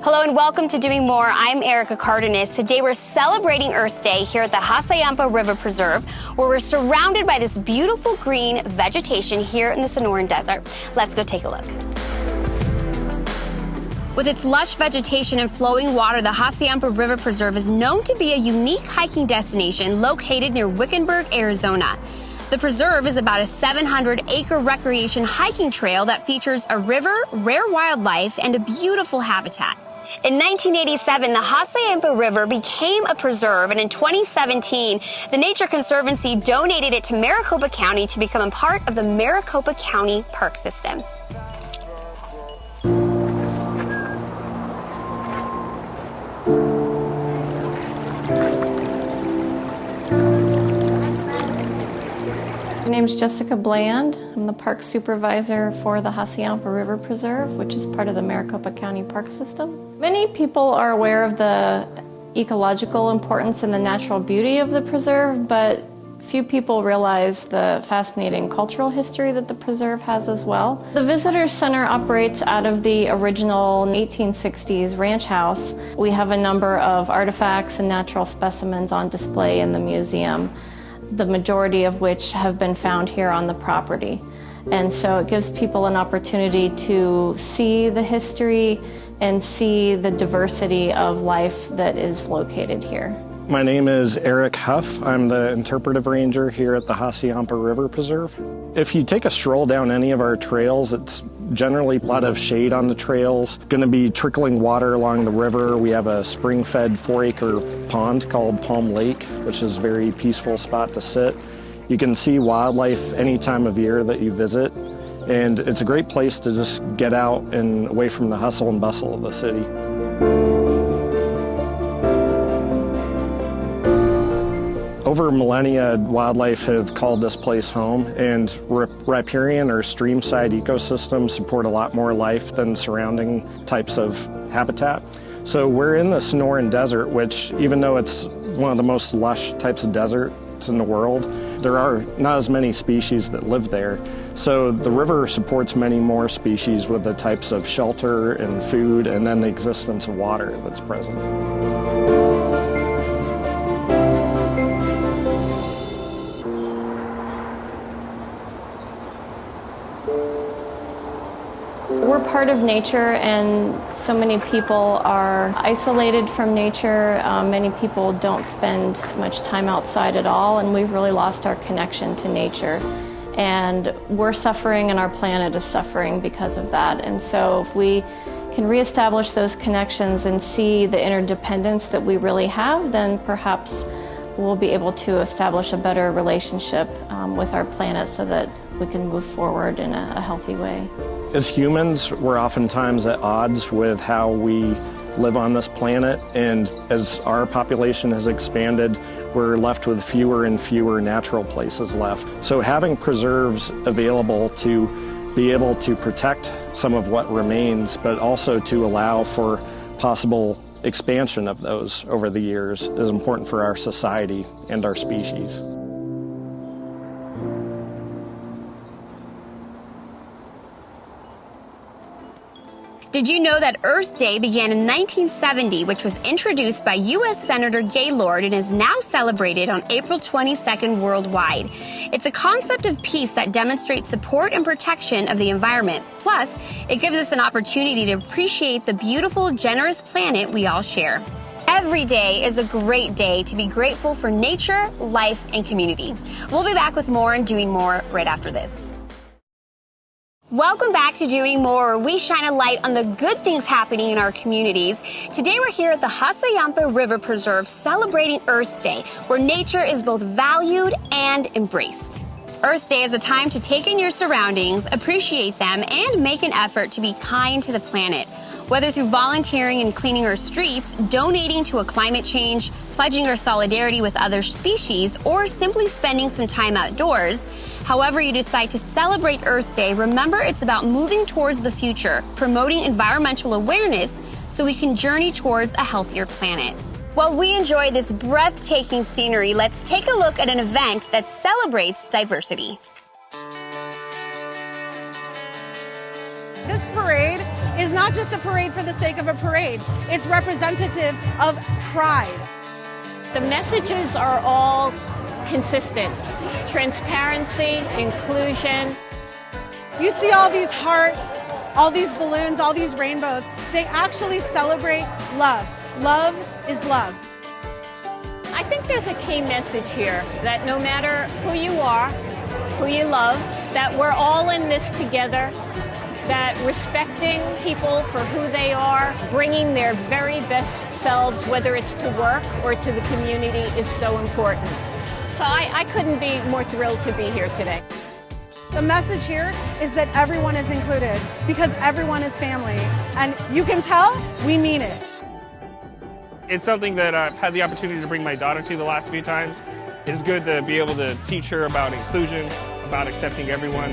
Hello and welcome to Doing More. I'm Erica Cardenas. Today we're celebrating Earth Day here at the Hassayampa River Preserve, where we're surrounded by this beautiful green vegetation here in the Sonoran Desert. Let's go take a look. With its lush vegetation and flowing water, the Hassayampa River Preserve is known to be a unique hiking destination located near Wickenburg, Arizona. The preserve is about a 700-acre recreation hiking trail that features a river, rare wildlife, and a beautiful habitat. In 1987, the Hassayampa River became a preserve, and in 2017, the Nature Conservancy donated it to Maricopa County to become a part of the Maricopa County Park System. My name's Jessica Bland. I'm the park supervisor for the Hassayampa River Preserve, which is part of the Maricopa County Park System. Many people are aware of the ecological importance and the natural beauty of the preserve, but few people realize the fascinating cultural history that the preserve has as well. The Visitor Center operates out of the original 1860s ranch house. We have a number of artifacts and natural specimens on display in the museum, the majority of which have been found here on the property. And so it gives people an opportunity to see the history and see the diversity of life that is located here. My name is Eric Huff. I'm the interpretive ranger here at the Hassayampa River Preserve. If you take a stroll down any of our trails, it's generally a lot of shade on the trails. Going to be trickling water along the river. We have a spring-fed 4-acre pond called Palm Lake, which is a very peaceful spot to sit. You can see wildlife any time of year that you visit, and it's a great place to just get out and away from the hustle and bustle of the city. Over millennia, wildlife have called this place home, and riparian or stream-side ecosystems support a lot more life than surrounding types of habitat. So we're in the Sonoran Desert, which, even though it's one of the most lush types of deserts in the world, there are not as many species that live there. So the river supports many more species with the types of shelter and food, and then the existence of water that's present. We're part of nature, and so many people are isolated from nature. Many people don't spend much time outside at all, and we've really lost our connection to nature. And we're suffering, and our planet is suffering because of that. And so if we can reestablish those connections and see the interdependence that we really have, then perhaps we'll be able to establish a better relationship with our planet so that we can move forward in a healthy way. As humans, we're oftentimes at odds with how we live on this planet, and as our population has expanded, we're left with fewer and fewer natural places left. So having preserves available to be able to protect some of what remains, but also to allow for possible expansion of those over the years is important for our society and our species. Did you know that Earth Day began in 1970, which was introduced by U.S. Senator Gaylord and is now celebrated on April 22nd worldwide? It's a concept of peace that demonstrates support and protection of the environment. Plus, it gives us an opportunity to appreciate the beautiful, generous planet we all share. Every day is a great day to be grateful for nature, life, and community. We'll be back with more and Doing More right after this. Welcome back to Doing More, where we shine a light on the good things happening in our communities. Today we're here at the Hassayampa River Preserve celebrating Earth Day, where nature is both valued and embraced. Earth Day is a time to take in your surroundings, appreciate them, and make an effort to be kind to the planet. Whether through volunteering and cleaning our streets, donating to a climate change, pledging our solidarity with other species, or simply spending some time outdoors, however you decide to celebrate Earth Day, remember it's about moving towards the future, promoting environmental awareness so we can journey towards a healthier planet. While we enjoy this breathtaking scenery, let's take a look at an event that celebrates diversity. This parade is not not just a parade for the sake of a parade. It's representative of pride. The messages are all consistent. Transparency, inclusion. You see all these hearts, all these balloons, all these rainbows. They actually celebrate love. Love is love. I think there's a key message here that no matter who you are, who you love, that we're all in this together, that respecting people for who they are, bringing their very best selves, whether it's to work or to the community, is so important. So I couldn't be more thrilled to be here today. The message here is that everyone is included because everyone is family. And you can tell we mean it. It's something that I've had the opportunity to bring my daughter to the last few times. It's good to be able to teach her about inclusion, about accepting everyone.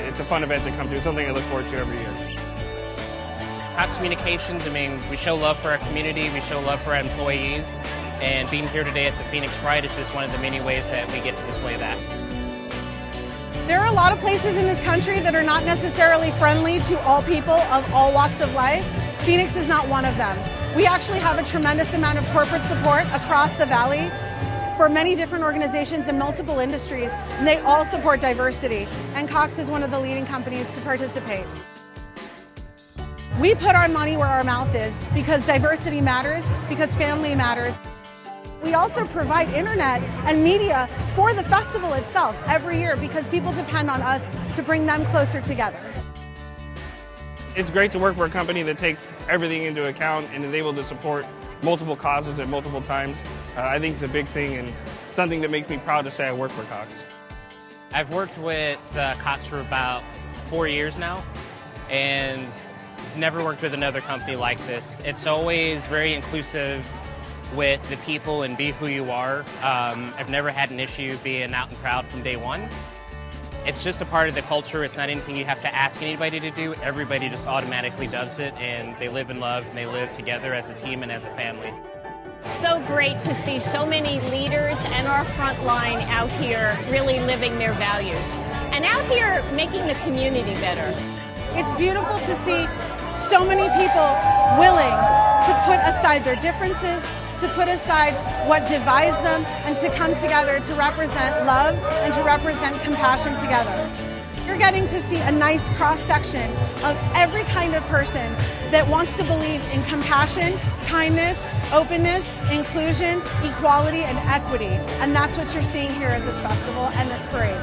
It's a fun event to come to, something I look forward to every year. Cox Communications, I mean, we show love for our community, we show love for our employees, and being here today at the Phoenix Pride is just one of the many ways that we get to display that. There are a lot of places in this country that are not necessarily friendly to all people of all walks of life. Phoenix is not one of them. We actually have a tremendous amount of corporate support across the valley for many different organizations in multiple industries, and they all support diversity, and Cox is one of the leading companies to participate. We put our money where our mouth is because diversity matters, because family matters. We also provide internet and media for the festival itself every year because people depend on us to bring them closer together. It's great to work for a company that takes everything into account and is able to support multiple causes at multiple times. I think it's a big thing and something that makes me proud to say I work for Cox. I've worked with Cox for about 4 years now, and never worked with another company like this. It's always very inclusive with the people and be who you are. I've never had an issue being out and proud from day one. It's just a part of the culture. It's not anything you have to ask anybody to do. Everybody just automatically does it, and they live in love and they live together as a team and as a family. So great to see so many leaders and our front line out here really living their values and out here making the community better. It's beautiful to see so many people willing to put aside their differences, to put aside what divides them, and to come together to represent love and to represent compassion together. You're getting to see a nice cross-section of every kind of person that wants to believe in compassion, kindness, openness, inclusion, equality, and equity. And that's what you're seeing here at this festival and this parade.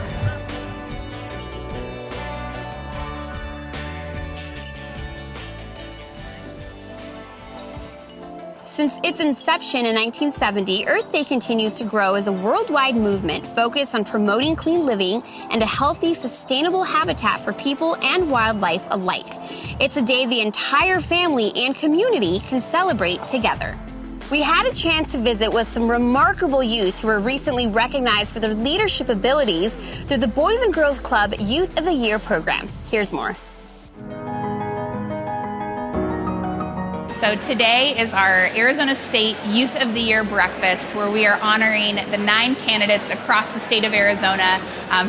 Since its inception in 1970, Earth Day continues to grow as a worldwide movement focused on promoting clean living and a healthy, sustainable habitat for people and wildlife alike. It's a day the entire family and community can celebrate together. We had a chance to visit with some remarkable youth who were recently recognized for their leadership abilities through the Boys and Girls Club Youth of the Year program. Here's more. So today is our Arizona State Youth of the Year breakfast, where we are honoring the 9 candidates across the state of Arizona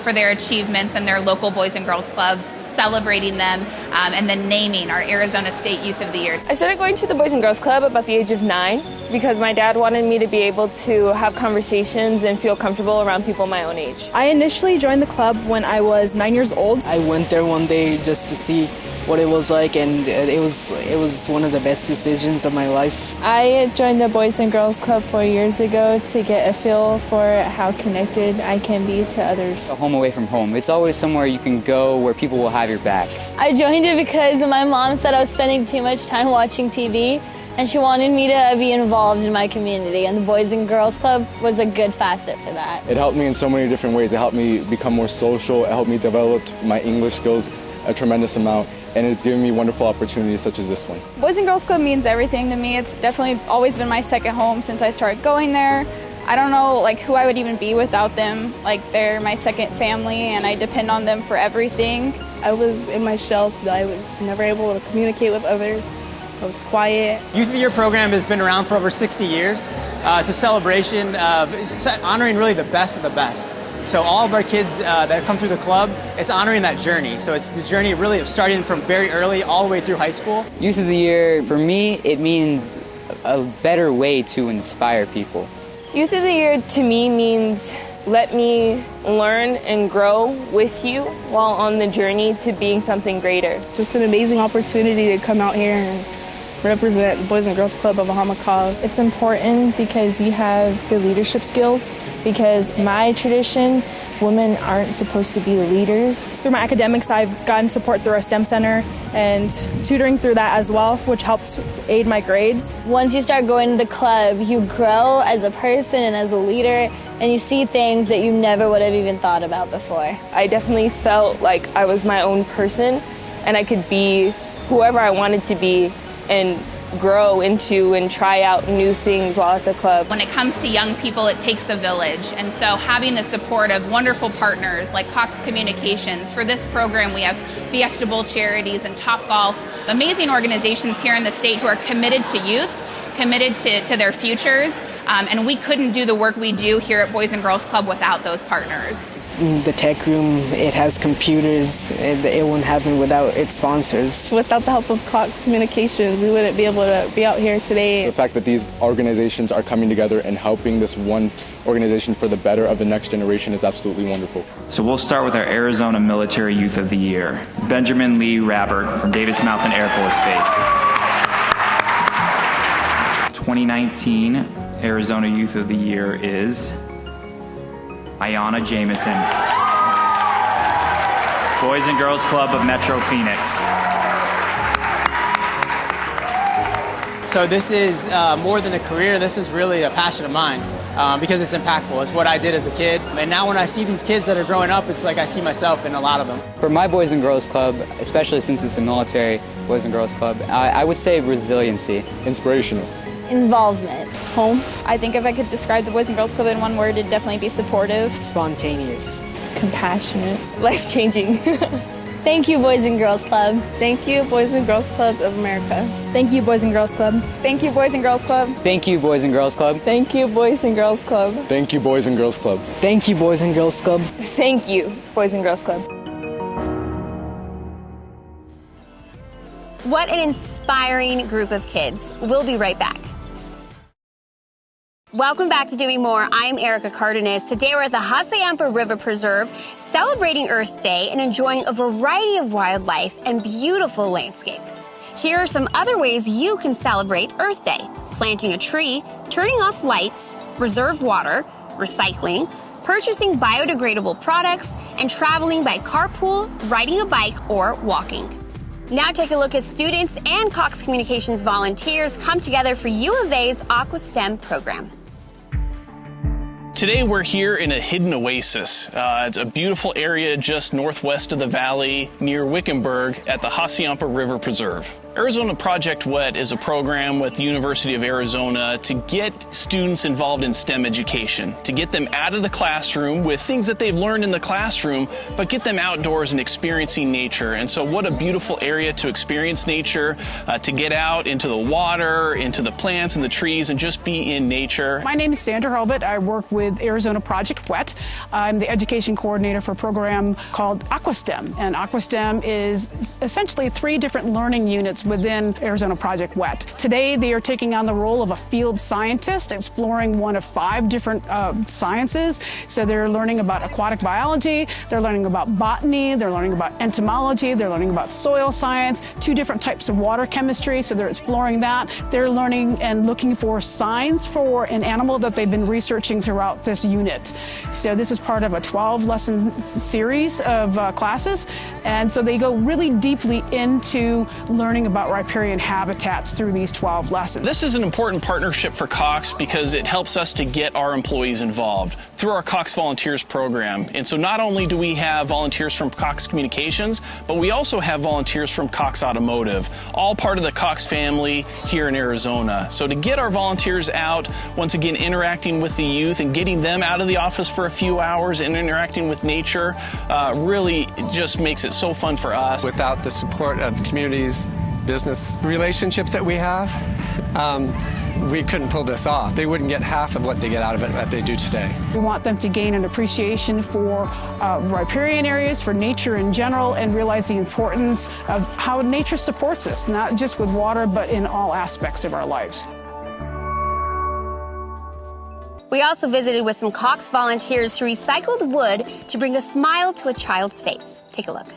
for their achievements in their local Boys and Girls Clubs, celebrating them, and then naming our Arizona State Youth of the Year. I started going to the Boys and Girls Club about the age of 9 because my dad wanted me to be able to have conversations and feel comfortable around people my own age. I initially joined the club when I was 9 years old. I went there one day just to see what it was like, and it was one of the best decisions of my life. I joined the Boys and Girls Club 4 years ago to get a feel for how connected I can be to others. A home away from home. It's always somewhere you can go where people will have your back. I joined it because my mom said I was spending too much time watching TV, and she wanted me to be involved in my community, and the Boys and Girls Club was a good facet for that. It helped me in so many different ways. It helped me become more social. It helped me develop my English skills a tremendous amount, and it's given me wonderful opportunities such as this one. Boys and Girls Club means everything to me. It's definitely always been my second home since I started going there. I don't know who I would even be without them. They're my second family, and I depend on them for everything. I was in my shell, so I was never able to communicate with others. I was quiet. Youth of the Year program has been around for over 60 years. It's a celebration of honoring really the best of the best. So all of our kids that come through the club, it's honoring that journey. So it's the journey really of starting from very early all the way through high school. Youth of the Year, for me, it means a better way to inspire people. Youth of the Year to me means let me learn and grow with you while on the journey to being something greater. Just an amazing opportunity to come out here and represent the Boys and Girls Club of Ahamakaw. It's important because you have good leadership skills, because my tradition, women aren't supposed to be the leaders. Through my academics, I've gotten support through our STEM center and tutoring through that as well, which helps aid my grades. Once you start going to the club, you grow as a person and as a leader, and you see things that you never would have even thought about before. I definitely felt like I was my own person and I could be whoever I wanted to be and grow into and try out new things while at the club. When it comes to young people, it takes a village. And so having the support of wonderful partners like Cox Communications. For this program, we have Fiesta Bowl Charities and Top Golf, amazing organizations here in the state who are committed to youth, committed to their futures. And we couldn't do the work we do here at Boys and Girls Club without those partners. The tech room, it has computers, it wouldn't happen without its sponsors. Without the help of Cox Communications, we wouldn't be able to be out here today. The fact that these organizations are coming together and helping this one organization for the better of the next generation is absolutely wonderful. So we'll start with our Arizona Military Youth of the Year, Benjamin Lee Rabbert from Davis Mountain Air Force Base. 2019 Arizona Youth of the Year is Ayanna Jameson, Boys and Girls Club of Metro Phoenix. So this is more than a career, this is really a passion of mine because it's impactful. It's what I did as a kid. And now when I see these kids that are growing up, it's like I see myself in a lot of them. For my Boys and Girls Club, especially since it's a military Boys and Girls Club, I would say resiliency. Inspirational. Involvement. Home. I think if I could describe the Boys and Girls Club in one word, it'd definitely be supportive. Spontaneous. Compassionate. Life-changing. Thank you, Boys and Girls Club. Thank you, Boys and Girls Clubs of America. Thank you, Boys and Girls Club. Thank you, Boys and Girls Club. Thank you, Boys and Girls Club. Thank you, Boys and Girls Club. Thank you, Boys and Girls Club. Thank you, Boys and Girls Club. Thank you, Boys and Girls Club. What an inspiring group of kids. We'll be right back. Welcome back to Doing More. I'm Erica Cardenas. Today we're at the Hassayampa River Preserve celebrating Earth Day and enjoying a variety of wildlife and beautiful landscape. Here are some other ways you can celebrate Earth Day: planting a tree, turning off lights, reserve water, recycling, purchasing biodegradable products, and traveling by carpool, riding a bike, or walking. Now take a look as students and Cox Communications volunteers come together for UofA's AquaSTEM program. Today we're here in a hidden oasis. It's a beautiful area just northwest of the valley near Wickenburg at the Hassayampa River Preserve. UofA Project Wet is a program with the University of Arizona to get students involved in STEM education, to get them out of the classroom with things that they've learned in the classroom, but get them outdoors and experiencing nature. And so what a beautiful area to experience nature, to get out into the water, into the plants and the trees, and just be in nature. My name is Sandra Hurlbut. I work with UofA Project Wet. I'm the education coordinator for a program called AquaSTEM. And AquaSTEM is essentially 3 different learning units within UofA Project Wet. Today, they are taking on the role of a field scientist, exploring one of 5 different sciences. So they're learning about aquatic biology, they're learning about botany, they're learning about entomology, they're learning about soil science, 2 different types of water chemistry, so they're exploring that. They're learning and looking for signs for an animal that they've been researching throughout this unit. So this is part of a 12-lesson series of classes, and so they go really deeply into learning about riparian habitats through these 12 lessons. This is an important partnership for Cox because it helps us to get our employees involved through our Cox Volunteers program. And so not only do we have volunteers from Cox Communications, but we also have volunteers from Cox Automotive, all part of the Cox family here in Arizona. So to get our volunteers out, once again interacting with the youth and getting them out of the office for a few hours and interacting with nature really just makes it so fun for us. Without the support of the communities, business relationships that we have, we couldn't pull this off. They wouldn't get half of what they get out of it that they do today. We want them to gain an appreciation for riparian areas, for nature in general, and realize the importance of how nature supports us, not just with water, but in all aspects of our lives. We also visited with some Cox volunteers who recycled wood to bring a smile to a child's face. Take a look.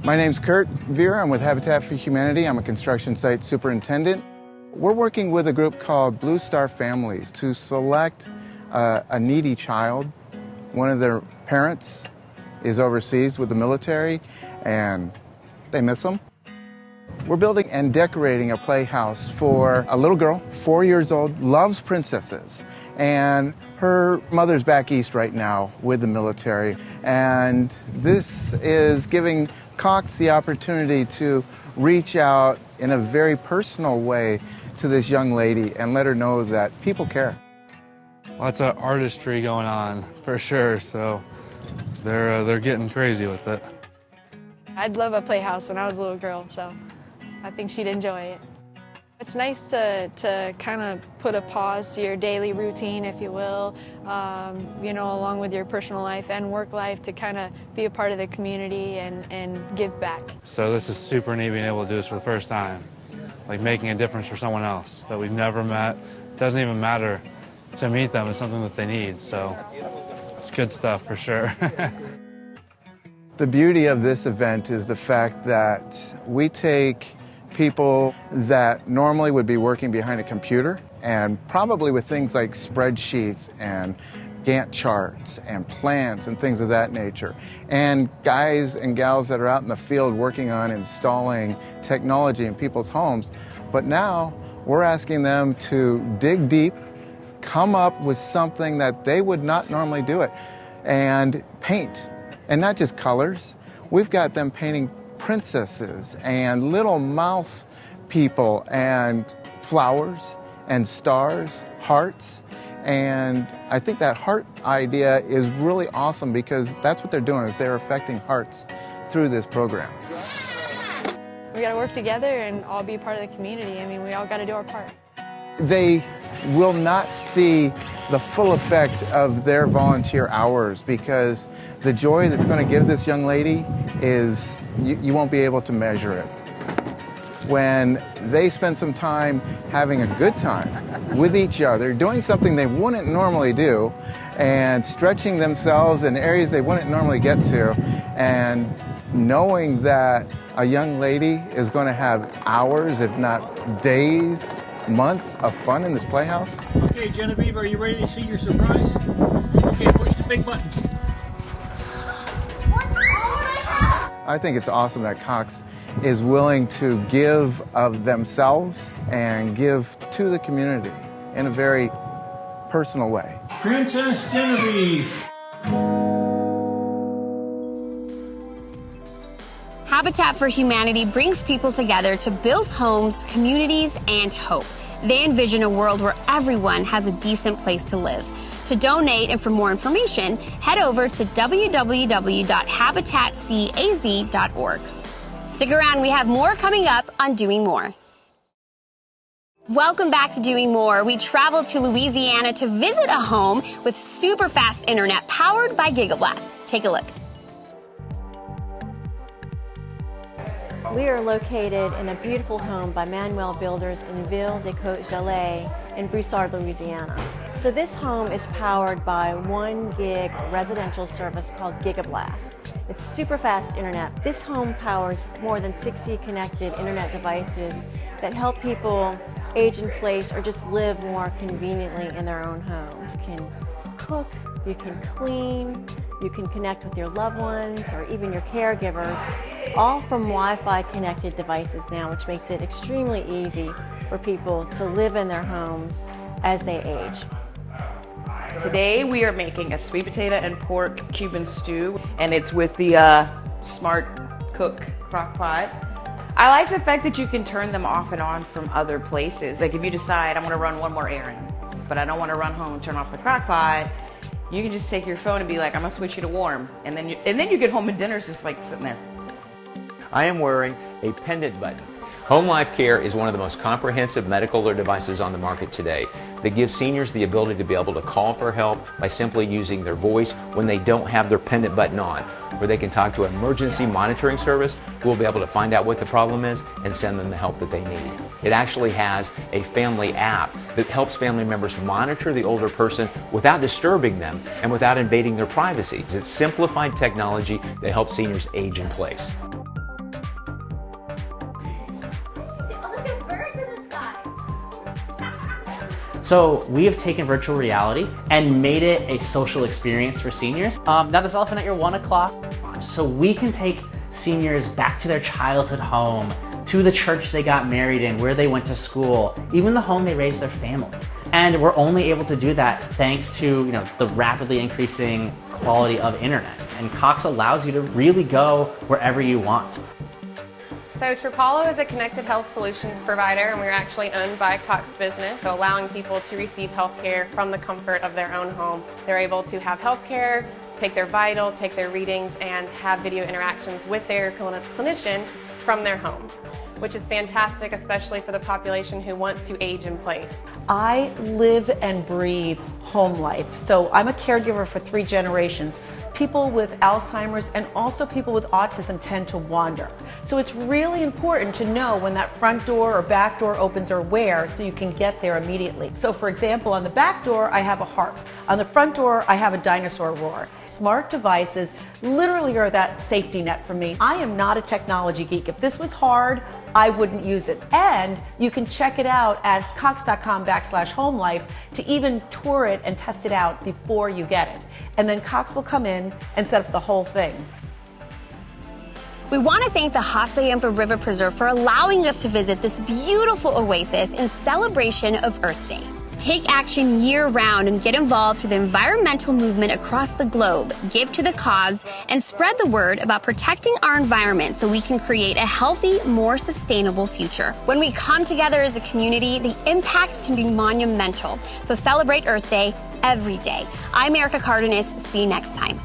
My name's Kurt Veer. I'm with Habitat for Humanity. I'm a construction site superintendent. We're working with a group called Blue Star Families to select a needy child. One of their parents is overseas with the military and they miss them. We're building and decorating a playhouse for a little girl, 4 years old, loves princesses. And her mother's back east right now with the military. And this is giving Cox the opportunity to reach out in a very personal way to this young lady and let her know that people care. Lots of artistry going on for sure, so they're getting crazy with it. I'd love a playhouse when I was a little girl, so I think she'd enjoy it. It's nice to kind of put a pause to your daily routine, if you will, along with your personal life and work life, to kind of be a part of the community and give back. So this is super neat being able to do this for the first time, like making a difference for someone else that we've never met. It doesn't even matter to meet them, it's something that they need, so it's good stuff for sure. The beauty of this event is the fact that we take people that normally would be working behind a computer and probably with things like spreadsheets and Gantt charts and plans and things of that nature, and guys and gals that are out in the field working on installing technology in people's homes. But now we're asking them to dig deep, come up with something that they would not normally do it, and paint. And not just colors. We've got them painting princesses and little mouse people and flowers and stars, hearts. And I think that heart idea is really awesome because that's what they're doing, is they're affecting hearts through this program. We got to work together and all be part of the community. I mean, we all got to do our part. They will not see the full effect of their volunteer hours because the joy that's going to give this young lady is, you won't be able to measure it. When they spend some time having a good time with each other, doing something they wouldn't normally do, and stretching themselves in areas they wouldn't normally get to, and knowing that a young lady is going to have hours, if not days, months of fun in this playhouse. Okay, Genevieve, are you ready to see your surprise? Okay, push the big button. I think it's awesome that Cox is willing to give of themselves and give to the community in a very personal way. Princess Genevieve. Habitat for Humanity brings people together to build homes, communities, and hope. They envision a world where everyone has a decent place to live. To donate and for more information, head over to www.habitaccaz.org. Stick around, we have more coming up on Doing More. Welcome back to Doing More. We traveled to Louisiana to visit a home with super fast internet powered by GigaBlast. Take a look. We are located in a beautiful home by Manuel Builders in Ville des Côtes-Gelées in Broussard, Louisiana. So this home is powered by 1 gig residential service called GigaBlast. It's super fast internet. This home powers more than 60 connected internet devices that help people age in place or just live more conveniently in their own homes. You can cook, you can clean, you can connect with your loved ones or even your caregivers, all from Wi-Fi connected devices now, which makes it extremely easy for people to live in their homes as they age. Today we are making a sweet potato and pork Cuban stew, and it's with the Smart Cook crock pot. I like the fact that you can turn them off and on from other places. Like if you decide I'm gonna run one more errand, but I don't wanna run home, turn off the crock pot, you can just take your phone and be like, I'm gonna switch you to warm. And then you get home and dinner's just like sitting there. I am wearing a pendant button. Home Life Care is one of the most comprehensive medical alert devices on the market today that gives seniors the ability to be able to call for help by simply using their voice when they don't have their pendant button on, where they can talk to an emergency monitoring service who will be able to find out what the problem is and send them the help that they need. It actually has a family app that helps family members monitor the older person without disturbing them and without invading their privacy. It's simplified technology that helps seniors age in place. So we have taken virtual reality and made it a social experience for seniors. Now this elephant at your 1 o'clock, so we can take seniors back to their childhood home, to the church they got married in, where they went to school, even the home they raised their family. And we're only able to do that thanks to the rapidly increasing quality of internet. And Cox allows you to really go wherever you want. So Trapalo is a connected health solutions provider, and we're actually owned by Cox Business, so allowing people to receive health care from the comfort of their own home. They're able to have health care, take their vitals, take their readings, and have video interactions with their clinician from their home, which is fantastic, especially for the population who wants to age in place. I live and breathe home life. So I'm a caregiver for 3 generations. People with Alzheimer's and also people with autism tend to wander. So it's really important to know when that front door or back door opens or where, so you can get there immediately. So for example, on the back door, I have a harp. On the front door, I have a dinosaur roar. Smart devices literally are that safety net for me. I am not a technology geek. If this was hard, I wouldn't use it. And you can check it out at cox.com/homelife to even tour it and test it out before you get it. And then Cox will come in and set up the whole thing. We want to thank the Hassayampa River Preserve for allowing us to visit this beautiful oasis in celebration of Earth Day. Take action year-round and get involved through the environmental movement across the globe. Give to the cause and spread the word about protecting our environment so we can create a healthy, more sustainable future. When we come together as a community, the impact can be monumental. So celebrate Earth Day every day. I'm Erica Cardenas. See you next time.